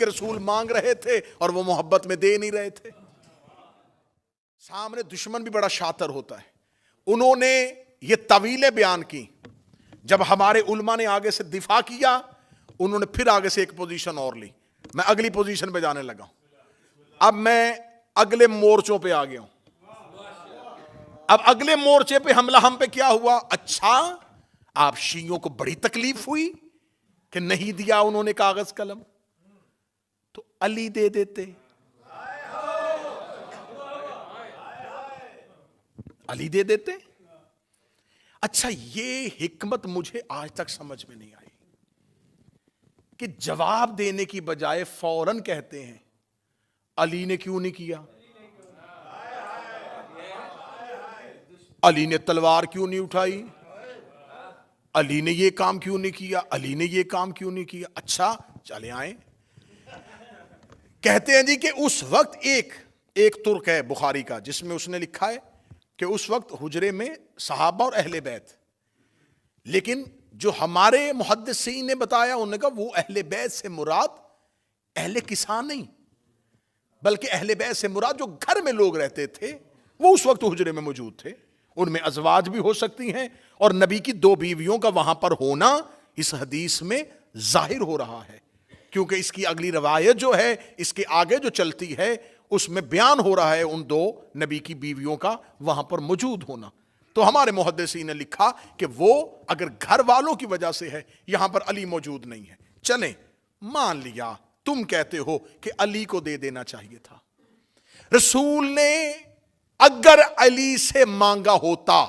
کے رسول مانگ رہے تھے اور وہ محبت میں دے نہیں رہے تھے. سامنے دشمن بھی بڑا شاطر ہوتا ہے. انہوں نے یہ طویلیں بیان کی. جب ہمارے علماء نے آگے سے دفاع کیا, انہوں نے پھر آگے سے ایک پوزیشن اور لی. میں اگلی پوزیشن پہ جانے لگا ہوں. اب میں اگلے مورچوں پہ آ گیا ہوں. اب اگلے مورچے پہ حملہ ہم پہ کیا ہوا؟ اچھا آپ شیعوں کو بڑی تکلیف ہوئی کہ نہیں دیا انہوں نے کاغذ قلم, تو علی دے دیتے. علی دے دیتے. اچھا یہ حکمت مجھے آج تک سمجھ میں نہیں آئی کہ جواب دینے کی بجائے فوراً کہتے ہیں علی نے کیوں نہیں کیا, علی نے تلوار کیوں نہیں اٹھائی, علی نے یہ کام کیوں نہیں کیا, علی نے یہ کام کیوں نہیں کیا. اچھا چلے آئیں. کہتے ہیں جی کہ اس وقت ایک ترک ہے بخاری کا, جس میں اس نے لکھا ہے کہ اس وقت حجرے میں صحابہ اور اہل بیت, لیکن جو ہمارے محدثین نے بتایا انہوں نے کہا وہ اہل بیت سے مراد اہل کسان نہیں, بلکہ اہل بیت سے مراد جو گھر میں لوگ رہتے تھے وہ اس وقت حجرے میں موجود تھے. ان میں ازواج بھی ہو سکتی ہیں, اور نبی کی 2 بیویوں کا وہاں پر ہونا اس حدیث میں ظاہر ہو رہا ہے, کیونکہ اس کی اگلی روایت جو ہے اس کے آگے جو چلتی ہے اس میں بیان ہو رہا ہے ان 2 نبی کی بیویوں کا وہاں پر موجود ہونا. تو ہمارے محدثین نے لکھا کہ وہ اگر گھر والوں کی وجہ سے ہے, یہاں پر علی موجود نہیں ہے. چلیں مان لیا تم کہتے ہو کہ علی کو دے دینا چاہیے تھا. رسول نے اگر علی سے مانگا ہوتا,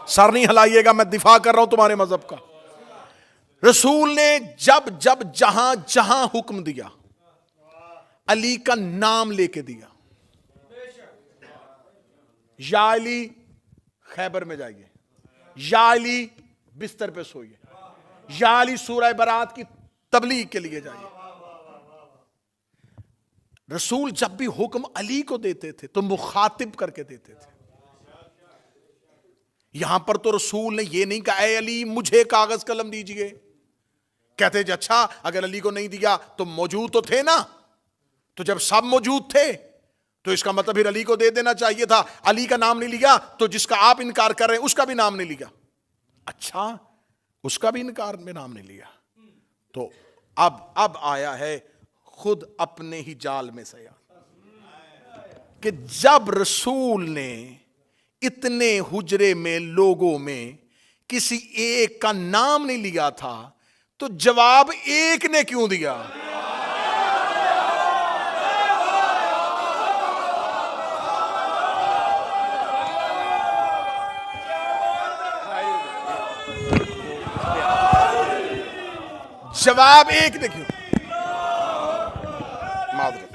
سر نہیں ہلائیے گا میں دفاع کر رہا ہوں تمہارے مذہب کا, رسول نے جب جہاں جہاں حکم دیا علی کا نام لے کے دیا. یا علی خیبر میں جائیے, یا علی بستر پہ سوئیے, یا علی سورہ برات کی تبلیغ کے لیے جائیے. رسول جب بھی حکم علی کو دیتے تھے تو مخاطب کر کے دیتے تھے. یہاں پر تو رسول نے یہ نہیں کہا اے علی مجھے کاغذ قلم دیجئے. کہتے جی اچھا اگر علی کو نہیں دیا تو موجود تو تھے نا, تو جب سب موجود تھے تو اس کا مطلب پھر علی کو دے دینا چاہیے تھا. علی کا نام نہیں لیا تو جس کا آپ انکار کر رہے ہیں اس کا بھی نام نہیں لیا. اچھا اس کا بھی انکار میں نام نہیں لیا. تو اب آیا ہے خود اپنے ہی جال میں سیا کہ جب رسول نے اتنے حجرے میں لوگوں میں کسی ایک کا نام نہیں لیا تھا تو جواب ایک نے کیوں دیا؟ جواب ایک نے کیوں؟ معذرت.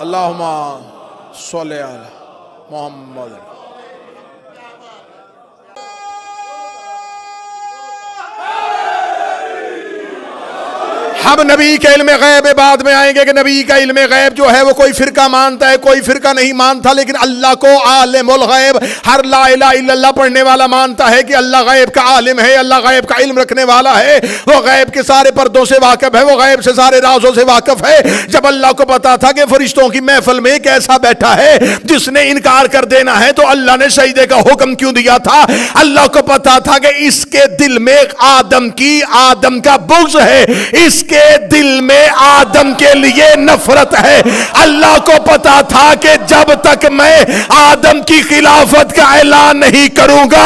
اللہم صلی علی محمد. ہم نبی کے علم غیب بعد میں آئیں گے کہ نبی کا علم غیب جو ہے وہ کوئی فرقہ مانتا ہے, کوئی فرقہ نہیں مانتا, لیکن اللہ کو عالم الغیب ہر لا الہ الا اللہ پڑھنے والا مانتا ہے کہ اللہ غیب کا عالم ہے, اللہ غیب کا علم رکھنے والا ہے, وہ غیب کے سارے پردوں سے واقف ہے, وہ غیب سے سارے رازوں سے واقف ہے. جب اللہ کو پتا تھا کہ فرشتوں کی محفل میں ایک ایسا بیٹھا ہے جس نے انکار کر دینا ہے, تو اللہ نے سجدے کا حکم کیوں دیا تھا؟ اللہ کو پتا تھا کہ اس کے دل میں آدم کا بغض ہے, اس کے دل میں آدم کے لیے نفرت ہے. اللہ کو پتا تھا کہ جب تک میں آدم کی خلافت کا اعلان نہیں کروں گا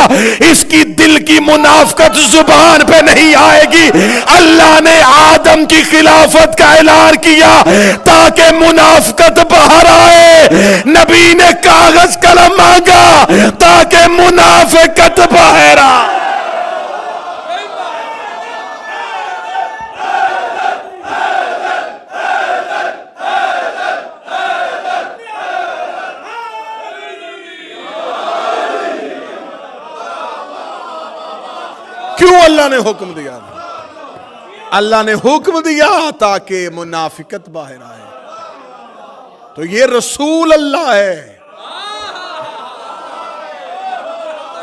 اس کی دل کی منافقت زبان پہ نہیں آئے گی. اللہ نے آدم کی خلافت کا اعلان کیا تاکہ منافقت باہر آئے. نبی نے کاغذ قلم مانگا تاکہ منافقت باہر آئے. کیوں اللہ نے حکم دیا؟ اللہ نے حکم دیا تاکہ منافقت باہر آئے. تو یہ رسول اللہ ہے.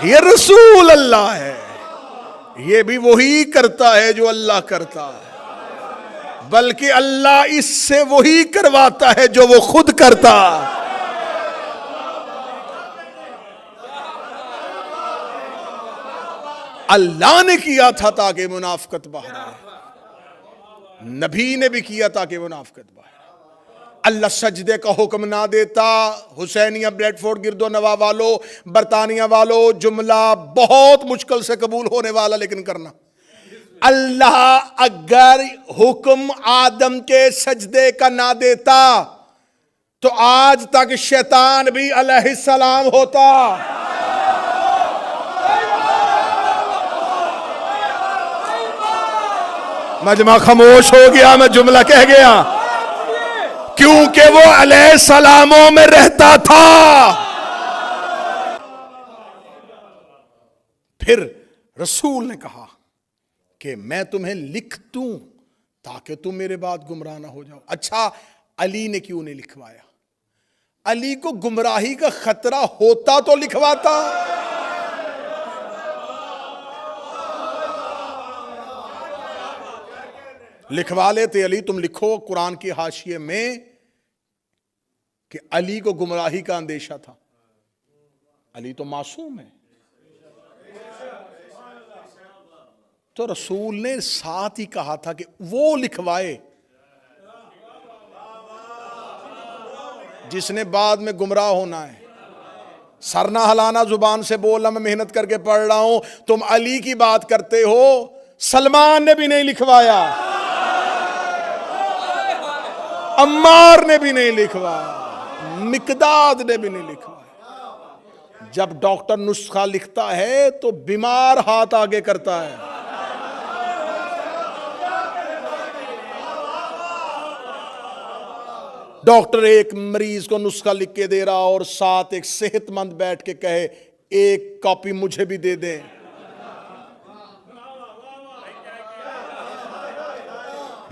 یہ رسول اللہ ہے، یہ بھی وہی کرتا ہے جو اللہ کرتا ہے، بلکہ اللہ اس سے وہی کرواتا ہے جو وہ خود کرتا۔ اللہ نے کیا تھا تاکہ منافقت باہر آئے، نبی نے بھی کیا تاکہ منافقت باہر آئے۔ اللہ سجدے کا حکم نہ دیتا، حسینیہ بریڈ فورڈ گرد و نواح والو، برطانیہ والو، جملہ بہت مشکل سے قبول ہونے والا لیکن کرنا۔ اللہ اگر حکم آدم کے سجدے کا نہ دیتا تو آج تک شیطان بھی علیہ السلام ہوتا۔ مجمع خاموش ہو گیا، میں جملہ کہہ گیا، کیونکہ وہ علیہ السلاموں میں رہتا تھا۔ پھر رسول نے کہا کہ میں تمہیں لکھ دوں تاکہ تم میرے بعد گمراہ نہ ہو جاؤ۔ اچھا، علی نے کیوں نہیں لکھوایا؟ علی کو گمراہی کا خطرہ ہوتا تو لکھواتا۔ لکھوا لیتے، علی تم لکھو قرآن کی حاشیے میں کہ علی کو گمراہی کا اندیشہ تھا۔ علی تو معصوم ہے۔ تو رسول نے ساتھ ہی کہا تھا کہ وہ لکھوائے جس نے بعد میں گمراہ ہونا ہے۔ سر نہ ہلانا، زبان سے بولنا، میں محنت کر کے پڑھ رہا ہوں، تم علی کی بات کرتے ہو۔ سلمان نے بھی نہیں لکھوایا، عمار نے بھی نہیں لکھوایا، مقداد نے بھی نہیں لکھوایا۔ جب ڈاکٹر نسخہ لکھتا ہے تو بیمار ہاتھ آگے کرتا ہے۔ ڈاکٹر ایک مریض کو نسخہ لکھ کے دے رہا اور ساتھ ایک صحت مند بیٹھ کے کہے ایک کاپی مجھے بھی دے دیں،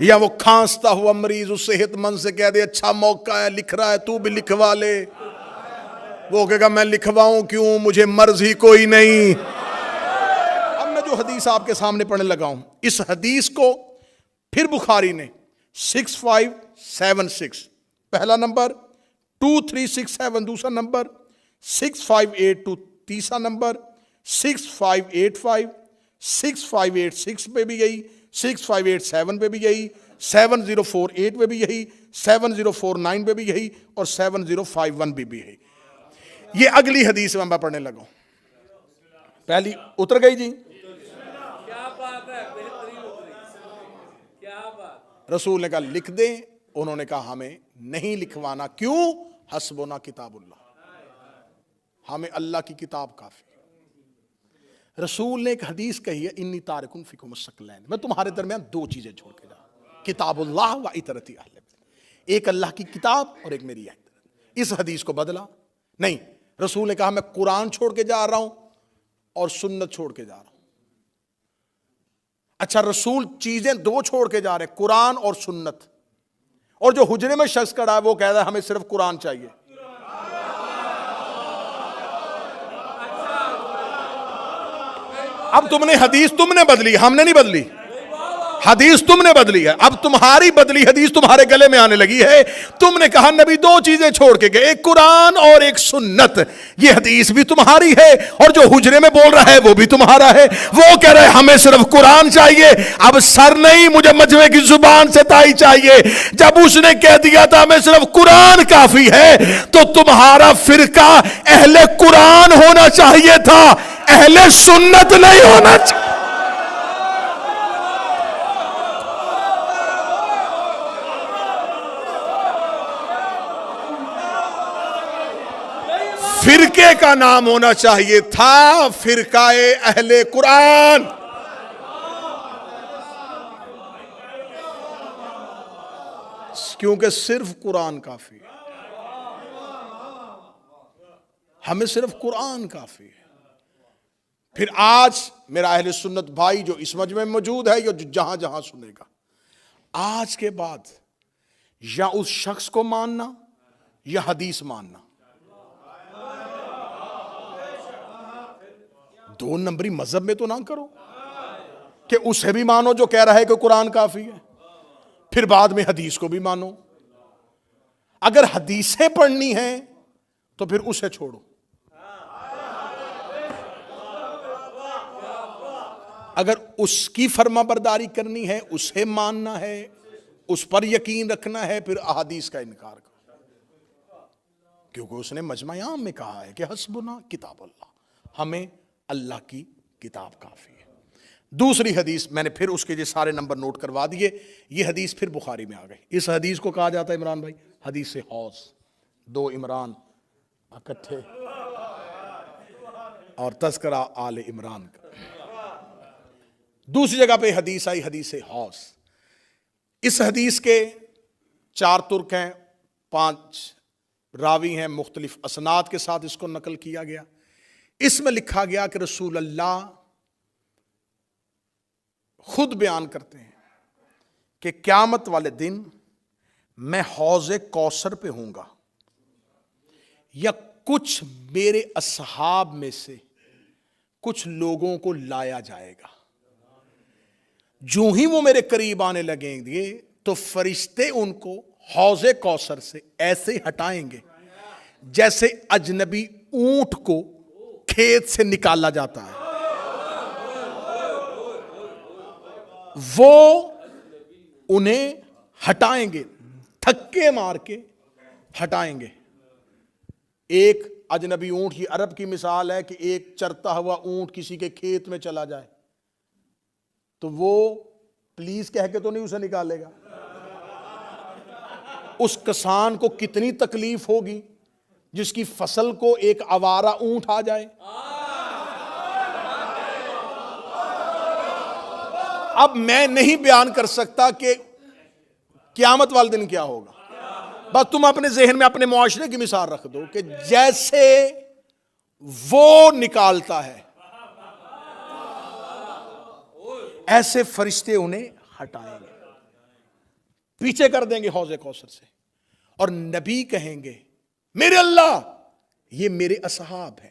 یا وہ کھانستا ہوا مریض اس صحت مند سے کہہ دے اچھا موقع ہے، لکھ رہا ہے تو بھی لکھوا لے، وہ کہے گا میں لکھواؤں کیوں، مجھے مرض ہی کوئی نہیں۔ اب میں جو حدیث آپ کے سامنے پڑھنے لگا ہوں، اس حدیث کو پھر بخاری نے 6576 پہلا نمبر، 2367 دوسرا نمبر، 6582 تیسرا نمبر، 6585 6586 پہ بھی یہی، 6587 پہ بھی یہی، 7048 پہ بھی یہی، 7049 پہ بھی یہی، اور 7051 پہ بھی یہی۔ یہ اگلی حدیث میں پڑھنے لگا ہوں۔ پہلی اتر گئی جی؟ کیا بات ہے، بہترین اتری، کیا بات۔ رسول نے کہا لکھ دیں، انہوں نے کہا ہمیں نہیں لکھوانا۔ کیوں؟ حسبنا کتاب اللہ، ہمیں اللہ کی کتاب کافی۔ رسول نے ایک حدیث کہی ہے انی تارکن فیکم الثقلین، میں تمہارے درمیان دو چیزیں چھوڑ کے جا رہا ہوں، کتاب اللہ و اطرتی اہل بیت، ایک اللہ کی کتاب اور ایک میری اطاعت۔ اس حدیث کو بدلا نہیں، رسول نے کہا میں قرآن چھوڑ کے جا رہا ہوں اور سنت چھوڑ کے جا رہا ہوں۔ اچھا، رسول چیزیں دو چھوڑ کے جا رہے، قرآن اور سنت، اور جو حجرے میں شخص کھڑا ہے وہ کہہ رہا ہے ہمیں صرف قرآن چاہیے۔ اب تم نے حدیث تم نے بدلی، ہم نے نہیں بدلی، حدیث تم نے بدلی ہے۔ اب تمہاری بدلی حدیث تمہارے گلے میں آنے لگی ہے۔ تم نے کہا نبی دو چیزیں چھوڑ کے گئے، ایک قرآن اور ایک سنت، یہ حدیث بھی تمہاری ہے، اور جو حجرے میں بول رہا ہے وہ بھی تمہارا ہے۔ وہ کہہ رہے ہمیں صرف قرآن چاہیے، اب سر نہیں، مجھے مجمع کی زبان سے تائی چاہیے۔ جب اس نے کہہ دیا تھا ہمیں صرف قرآن کافی ہے، تو تمہارا فرقہ اہل قرآن ہونا چاہیے تھا، اہل سنت نہیں ہونا چاہیے۔ فرقے کا نام ہونا چاہیے تھا فرقہ اہل قرآن۔ کیونکہ صرف قرآن کافی ہے، ہمیں صرف قرآن کافی ہے۔ پھر آج میرا اہل سنت بھائی جو اس مجمع میں موجود ہے یا جو جہاں جہاں سنے گا، آج کے بعد یا اس شخص کو ماننا یا حدیث ماننا۔ دو نمبری مذہب میں تو نہ کرو کہ اسے بھی مانو جو کہہ رہا ہے کہ قرآن کافی ہے، پھر بعد میں حدیث کو بھی مانو۔ اگر حدیثیں پڑھنی ہیں تو پھر اسے چھوڑو، اگر اس کی فرما برداری کرنی ہے، اسے ماننا ہے، اس پر یقین رکھنا ہے، پھر احادیث کا انکار کرو، کیونکہ اس نے مجمع عام میں کہا ہے کہ حسبنا کتاب اللہ، ہمیں اللہ کی کتاب کافی ہے۔ دوسری حدیث میں نے پھر اس کے جو سارے نمبر نوٹ کروا دیے، یہ حدیث پھر بخاری میں آ گئی۔ اس حدیث کو کہا جاتا ہے عمران بھائی حدیث حوض، دو عمران اکٹھے اور تذکرہ آل عمران کا۔ دوسری جگہ پہ حدیث آئی حدیث حوض۔ اس حدیث کے 4 ترک ہیں، 5 راوی ہیں، مختلف اسناد کے ساتھ اس کو نقل کیا گیا۔ اس میں لکھا گیا کہ رسول اللہ خود بیان کرتے ہیں کہ قیامت والے دن میں حوض کوثر پہ ہوں گا، یا کچھ میرے اصحاب میں سے کچھ لوگوں کو لایا جائے گا، جو ہی وہ میرے قریب آنے لگیں گے تو فرشتے ان کو حوض کوثر سے ایسے ہٹائیں گے جیسے اجنبی اونٹ کو کھیت سے نکالا جاتا ہے، وہ انہیں ہٹائیں گے، دھکے مار کے ہٹائیں گے۔ ایک اجنبی اونٹ، یہ عرب کی مثال ہے کہ ایک چرتا ہوا اونٹ کسی کے کھیت میں چلا جائے تو وہ پلیز کہہ کے تو نہیں اسے نکالے گا، اس کسان کو کتنی تکلیف ہوگی جس کی فصل کو ایک آوارہ اونٹ آ جائے۔ اب میں نہیں بیان کر سکتا کہ قیامت والے دن کیا ہوگا، بس تم اپنے ذہن میں اپنے معاشرے کی مثال رکھ دو کہ جیسے وہ نکالتا ہے ایسے فرشتے انہیں ہٹائیں گے، پیچھے کر دیں گے حوض کوثر سے، اور نبی کہیں گے میرے اللہ یہ میرے اصحاب ہیں۔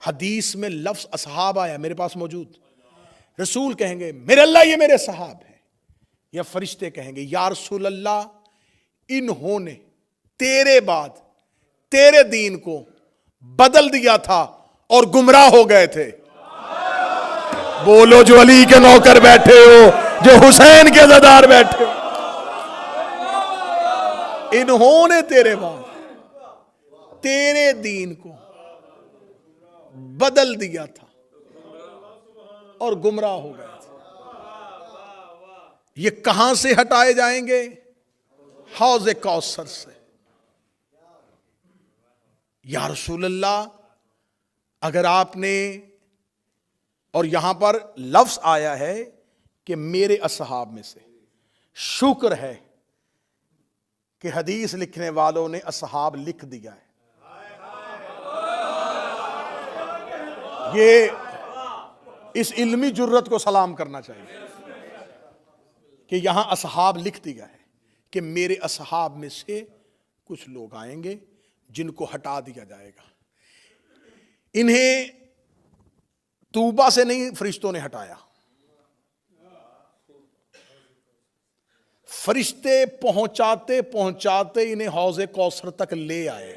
حدیث میں لفظ اصحاب آیا میرے پاس موجود، رسول کہیں گے میرے اللہ یہ میرے صحاب ہیں، یا فرشتے کہیں گے یا رسول اللہ انہوں نے تیرے بعد تیرے دین کو بدل دیا تھا اور گمراہ ہو گئے تھے۔ بولو جو علی کے نوکر بیٹھے ہو، جو حسین کے عزادار بیٹھے ہو، انہوں نے تیرے بعد تیرے دین کو بدل دیا تھا اور گمراہ ہو گئے تھے۔ یہ کہاں سے ہٹائے جائیں گے؟ حوض کوثر سے۔ یا رسول اللہ اگر آپ نے، اور یہاں پر لفظ آیا ہے کہ میرے اصحاب میں سے، شکر ہے کہ حدیث لکھنے والوں نے اصحاب لکھ دیا ہے۔ یہ اس علمی جرت کو سلام کرنا چاہیے کہ یہاں اصحاب لکھ دیا ہے کہ میرے اصحاب میں سے کچھ لوگ آئیں گے جن کو ہٹا دیا جائے گا۔ انہیں طوبہ سے نہیں فرشتوں نے ہٹایا، فرشتے پہنچاتے پہنچاتے انہیں حوض کوثر تک لے آئے۔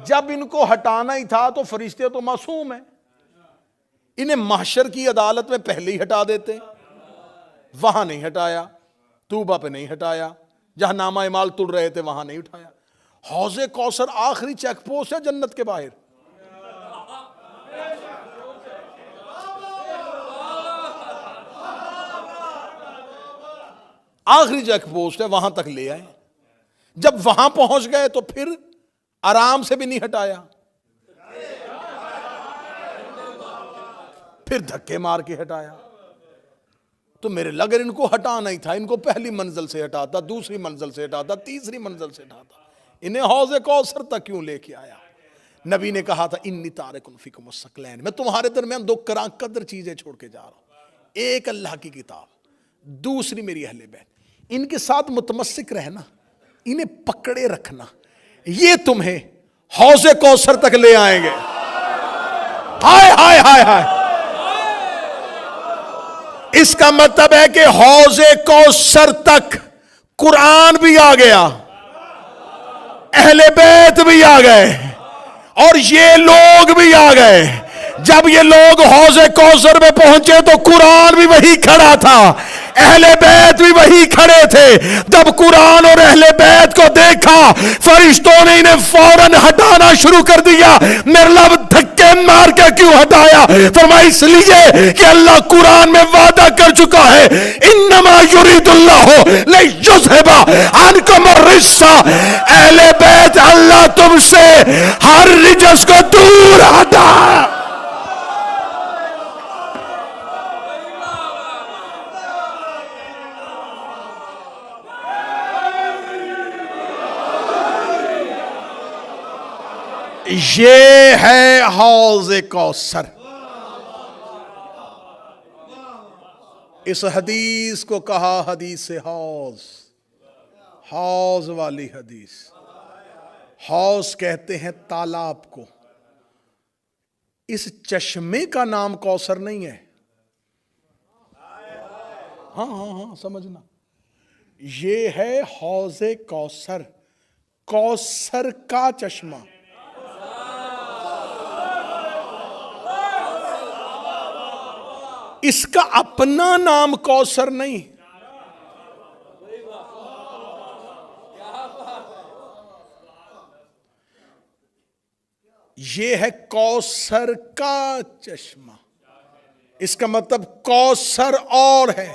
جب ان کو ہٹانا ہی تھا تو فرشتے تو معصوم ہیں، انہیں محشر کی عدالت میں پہلے ہی ہٹا دیتے، وہاں نہیں ہٹایا، طوبہ پہ نہیں ہٹایا، جہاں نامہ اعمال تل رہے تھے وہاں نہیں اٹھایا۔ حوض کوثر آخری چیک پوسٹ ہے جنت کے باہر، آخری چیک پوسٹ ہے، وہاں تک لے آئے۔ جب وہاں پہنچ گئے تو پھر آرام سے بھی نہیں ہٹایا، پھر دھکے مار کے ہٹایا۔ تو میرے لگر ان کو ہٹانا ہی تھا، ان کو پہلی منزل سے ہٹاتا، دوسری منزل سے ہٹاتا، تیسری منزل سے ہٹاتا، انہیں حوض کوثر تک کیوں لے کے آیا؟ نبی نے کہا تھا انی تارک فیکم الثقلین، میں تمہارے درمیان 2 کراں قدر چیزیں چھوڑ کے جا رہا ہوں، ایک اللہ کی کتاب، دوسری میری اہل بیت۔ ان کے ساتھ متمسک رہنا، انہیں پکڑے رکھنا، یہ تمہیں حوض کوثر تک لے آئیں گے. ہائے ہائے ہائے ہائے. اس کا مطلب ہے کہ حوض کوثر تک قرآن بھی آ گیا, اہل بیت بھی آ گئے, اور یہ لوگ بھی آ گئے. جب یہ لوگ حوض کوثر میں پہنچے تو قرآن بھی وہی کھڑا تھا, اہل بیت بھی وہی کھڑے تھے. جب قرآن اور اہل بیت کو دیکھا, فرشتوں نے انہیں فوراً ہٹانا شروع کر دیا. میرے لب دھکے مار کے کیوں ہٹایا؟ فرمایا اس لیے کہ اللہ قرآن میں وعدہ کر چکا ہے, انما یرید اللہ لیذھب عنکم الرجس. اہل بیت, اللہ تم سے ہر رجس کو دور ہٹا. یہ ہے حوض کوثر. اس حدیث کو کہا حدیث حوض, حوض والی حدیث. حوض کہتے ہیں تالاب کو. اس چشمے کا نام کوثر نہیں ہے. ہاں سمجھنا, یہ ہے حوض کوثر, کوثر کا چشمہ. اس کا اپنا نام کوثر نہیں. یہ ہے کوثر کا چشمہ. اس کا مطلب کوثر اور ہے,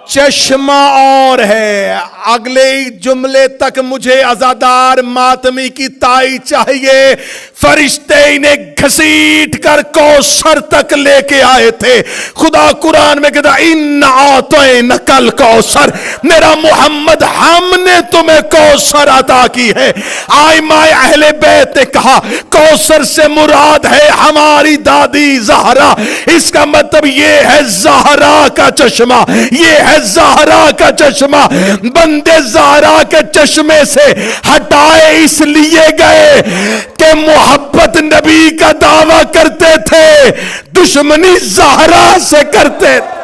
چشمہ اور ہے. اگلے جملے تک مجھے عزادار ماتمی کی تائی چاہیے. فرشتے انہیں گھسیٹ کر کوثر تک لے کے آئے تھے. خدا قرآن میں کہتا ان اعطینک الکوثر, میرا محمد ہم نے تمہیں کوثر عطا کی ہے. آئمہ اہل بیت نے کہا کوثر سے مراد ہے ہماری دادی زہرا. اس کا مطلب یہ ہے زہرا کا چشمہ, یہ ہے زہرا کا چشمہ. بندے زہرا کے چشمے سے ہٹائے اس لیے گئے کہ محبت نبی کا دعویٰ کرتے تھے, دشمنی زہرا سے کرتے تھے.